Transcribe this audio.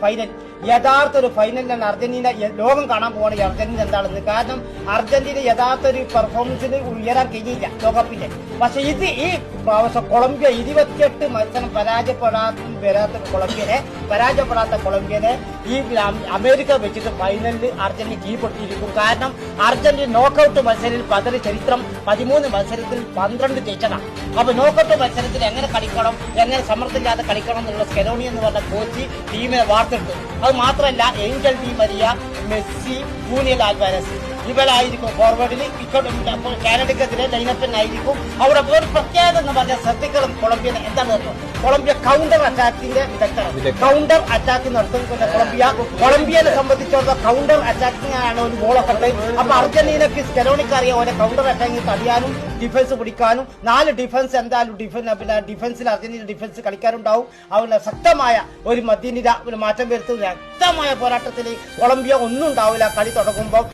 Final യഥാർത്ഥ ഒരു ഫൈനലിലാണ് Argentina ലോകം കാണാൻ പോവാണ്. അർജന്റീന എന്താണെന്ന് കാരണം അർജന്റീന യഥാർത്ഥ ഒരു പെർഫോമൻസിന് ഉയരാൻ കഴിഞ്ഞില്ല ലോകകപ്പിന്റെ. പക്ഷെ ഈ പ്രാവശ്യം കൊളംബിയ 28 മത്സരം പരാജയപ്പെടാത്ത കൊളംബിയനെ ഈ അമേരിക്ക വെച്ചിട്ട് ഫൈനലിൽ അർജന്റീന കീഴ്പ്പെടുത്തിയിരിക്കും. കാരണം അർജന്റീന നോക്കൌട്ട് മത്സരത്തിൽ പതറി ചരിത്രം 13 മത്സരത്തിൽ 12 ജയിച്ചതാണ്. അപ്പൊ നോക്കൌട്ട് മത്സരത്തിൽ എങ്ങനെ കളിക്കണം, എങ്ങനെ സമ്മർദ്ദമില്ലാതെ കളിക്കണം എന്നുള്ള സ്കെലോണി എന്ന് പറഞ്ഞ കോച്ച് ടീമിനെ വാർത്തെടുത്തു. അത് മാത്രമല്ല Angel Di Maria, Messi, Junior Alvarez ഇവരായിരിക്കും ഫോർവേഡിൽ. കാനഡയ്ക്കെതിരെ ലൈനപ്പിനായിരിക്കും. അവിടെ ഒരു പ്രത്യേകത എന്ന് പറഞ്ഞാൽ ശ്രദ്ധിക്കണം കൊളംബിയനെ എന്താണ് കൊളംബിയ കൗണ്ടർ അറ്റാക്കിന്റെ വിദഗ്ധരാണ്. കൗണ്ടർ അറ്റാക്ക് നടത്തുന്ന കൊളംബിയനെ സംബന്ധിച്ചിടത്തോളം കൗണ്ടർ അറ്റാക്കിംഗ് ആണ് ഒരു ഗോളൊക്കെ. അപ്പൊ അർജന്റീനക്ക് സ്കെലോണിക്ക് അറിയാം ഓരോ കൗണ്ടർ അറ്റാക്കിംഗ് തടയാനും ഡിഫൻസ് പിടിക്കാനും. 4 ഡിഫൻസ് എന്തായാലും ഡിഫൻസിൽ അർജന്റീന ഡിഫൻസ് കളിക്കാനുണ്ടാവും. അവരുടെ ശക്തമായ ഒരു മധ്യനിര ഒരു മാറ്റം വരുത്തുന്ന ശക്തമായ പോരാട്ടത്തിൽ കൊളംബിയ ഒന്നും ഉണ്ടാവില്ല കളി തുടങ്ങുമ്പോൾ.